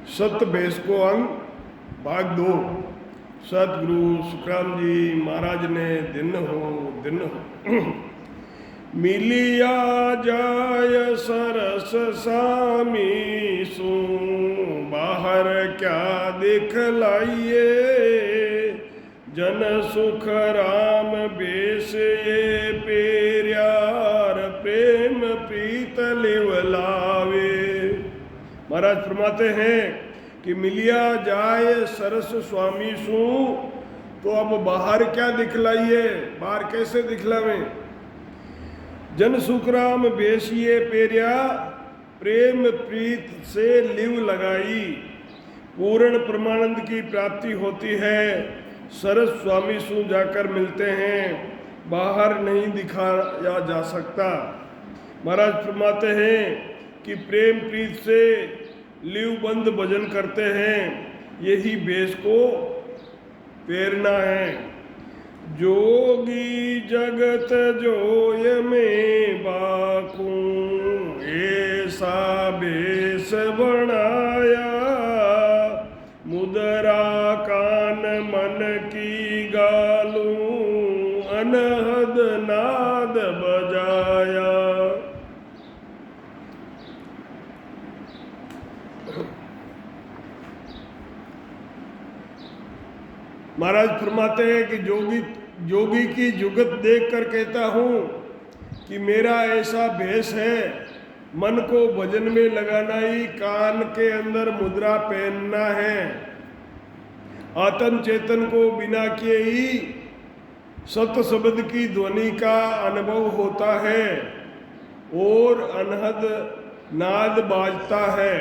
सत बेस को अंग भाग 2। सतगुरु सुखराम जी महाराज ने दिन हो मिलिया जाय सरस सामी सू बाहर क्या दिखलाइए जन सुख राम बेस ये पेरियार प्रेम प्रीत लिवलावे। महाराज फरमाते हैं कि मिलिया जाए सरस स्वामी सू, तो अब बाहर क्या दिखलाइए, बाहर कैसे दिखलावें। जन सुखराम बेसिए पेरिया प्रेम प्रीत से लिव लगाई, पूर्ण परमानंद की प्राप्ति होती है। सरस स्वामी सू जाकर मिलते हैं, बाहर नहीं दिखाया जा सकता। महाराज फरमाते हैं कि प्रेम प्रीत से लिवबंद भजन करते हैं, यही बेस को प्रेरणा है। जोगी जगत जोय में बाकू ऐसा बेस बनाया, मुद्रा कान मन की गालू अनहद नाद बजाया। महाराज फरमाते हैं कि जोगी की जुगत देखकर कहता हूँ कि मेरा ऐसा भेष है, मन को भजन में लगाना ही, कान के अंदर मुद्रा पहनना है, आत्म चेतन को बिना किए ही सत शब्द की ध्वनि का अनुभव होता है और अनहद नाद बाजता है।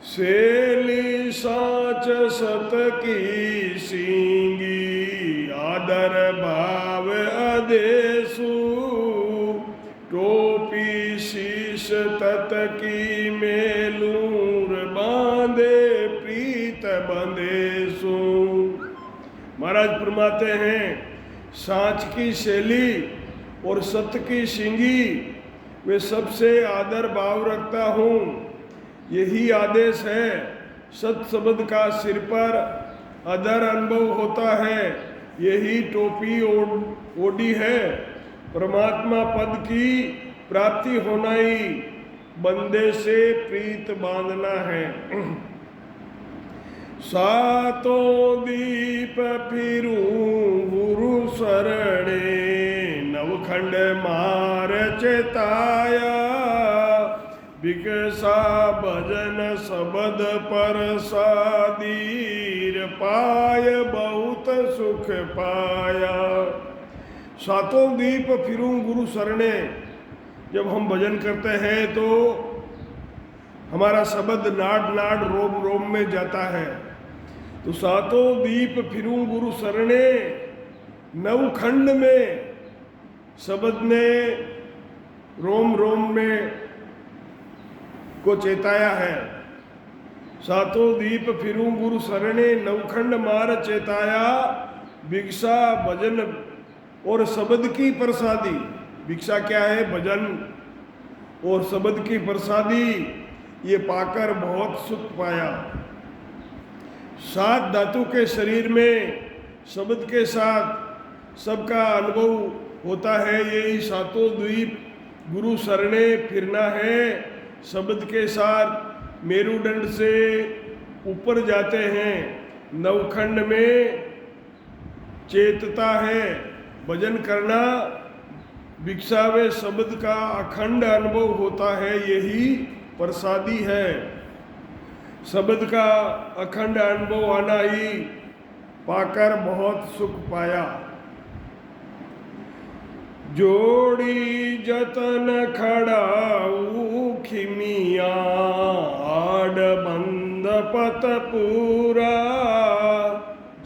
सेली साच सत की सींगी आदर भाव आदेशु, टोपी शीश तत की मेलूर बांधे प्रीत बंदेसु। महाराज फरमाते हैं सांच की शैली और सत की सींगी वे सबसे आदर भाव रखता हूँ, यही आदेश है। सत शब्द का सिर पर अदर अनुभव होता है, यही टोपी ओढ़ी है। परमात्मा पद की प्राप्ति होना ही बंदे से प्रीत बांधना है। सातों दीप फिरूं गुरु शरणे, नवखंड मार चेताया, बिकसा भजन शबद पर सादीर पाय बहुत सुख पाया। सातों दीप फिरूं गुरु शरणे, जब हम भजन करते हैं तो हमारा शब्द नाड नाड रोम रोम में जाता है। तो सातों दीप फिरूं गुरु शरणे, नवखंड में शब्द ने रोम रोम में को चेताया है। सातों दीप फिरूं गुरु शरणे, नवखंड मार चेताया, भिक्षा भजन और शब्द की प्रसादी। भिक्षा क्या है? भजन और शब्द की प्रसादी, ये पाकर बहुत सुख पाया। सात धातु के शरीर में शब्द के साथ सबका अनुभव होता है, यही सातों द्वीप गुरु शरणे फिरना है। शब्द के साथ मेरुदंड से ऊपर जाते हैं, नवखंड में चेतता है। भजन करना भिक्षा व शब्द का अखंड अनुभव होता है, यही प्रसादी है। शब्द का अखंड अनुभव आना ही पाकर बहुत सुख पाया। जोड़ी जतन खड़ाऊ खिमिया, आड बंद पत पूरा,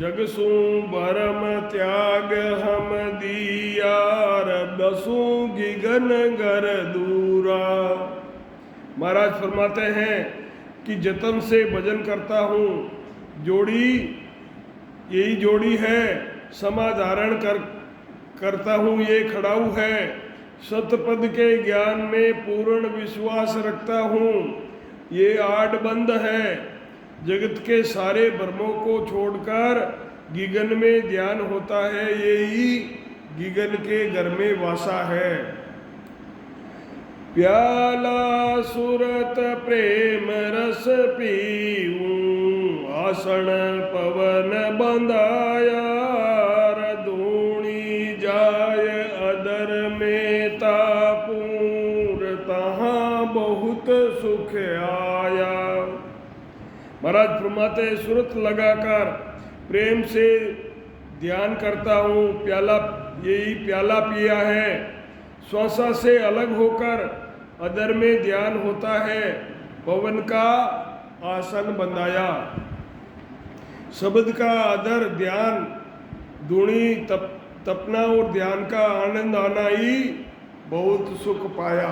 जगसू बरम त्याग हम दियार, बसू गिगन गर दूरा। महाराज फरमाते हैं कि जतन से भजन करता हूँ, जोड़ी यही जोड़ी है, समाधारण करता हूँ ये खड़ाऊ है। सतपद के ज्ञान में पूर्ण विश्वास रखता हूँ, ये आड बंद है। जगत के सारे भ्रमों को छोड़कर गीगन में ध्यान होता है, यही गीगन के घर में वासा है। प्याला सुरत प्रेम रस पीऊं, आसन पवन बंधाया, धूणी जाय अदर में तापूर, तहाँ बहुत सुख आया। महाराज फरमाते सुरत लगाकर प्रेम से ध्यान करता हूँ, प्याला यही प्याला पिया है, श्वासा से अलग होकर अदर में ध्यान होता है, पवन का आसन बंधाया। शब्द का अदर ध्यान, धूणी तपना और ध्यान का आनंद आना ही बहुत सुख पाया।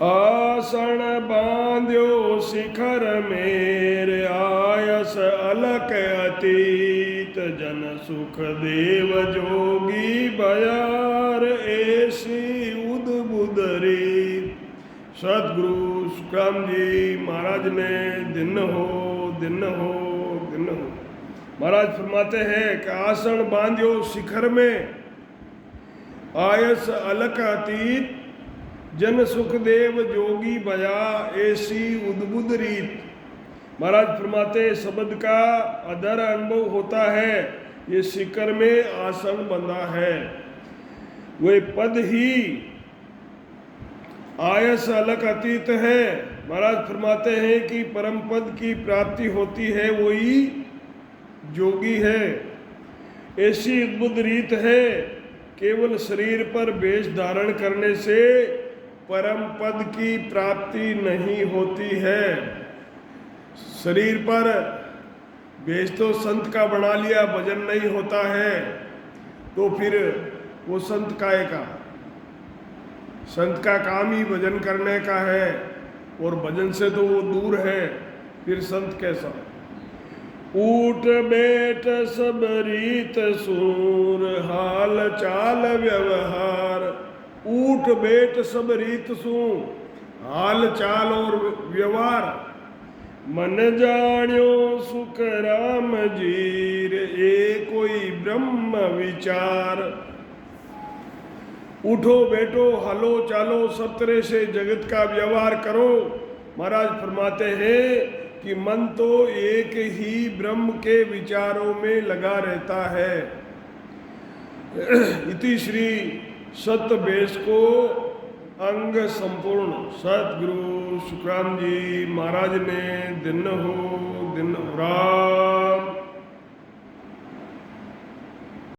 आसन बांध्यो शिखर मेरे, आयस अलक अतीत, जन सुख देव जोगी बयार, ऐसी उद्बुदरी। सतगुरु सुखराम जी महाराज ने दिन हो महाराज फरमाते हैं कि आसन बांध्यो शिखर में, आयस अलक अतीत, जन सुखदेव जोगी बया, ऐसी उद्बुद रीत। महाराज फरमाते शब्द का अदर अनुभव होता है, ये शिखर में आसन बंधा है, वे पद ही आयस अलग अतीत है। महाराज फरमाते हैं कि परम पद की प्राप्ति होती है, वही जोगी है। ऐसी अद्भुत रीत है, केवल शरीर पर वेश धारण करने से परम पद की प्राप्ति नहीं होती है। शरीर पर वेश तो संत का बना लिया, भजन नहीं होता है, तो फिर वो संत काहे का? संत का काम ही भजन करने का है, और भजन से तो वो दूर है, फिर संत कैसा? ऊट बैठ सब रीत सूर, हाल चाल व्यवहार। ऊट बैठ सब रीत सू, हाल चाल और व्यवहार। मन जान्यो सुख राम जीर, ए कोई ब्रह्म विचार। उठो बैठो हलो चालो सब तरह से जगत का व्यवहार करो। महाराज फरमाते हैं कि मन तो एक ही ब्रह्म के विचारों में लगा रहता है। इति श्री सत्य बेस को अंग संपूर्ण सतगुरु सुखराम जी महाराज ने दिन हो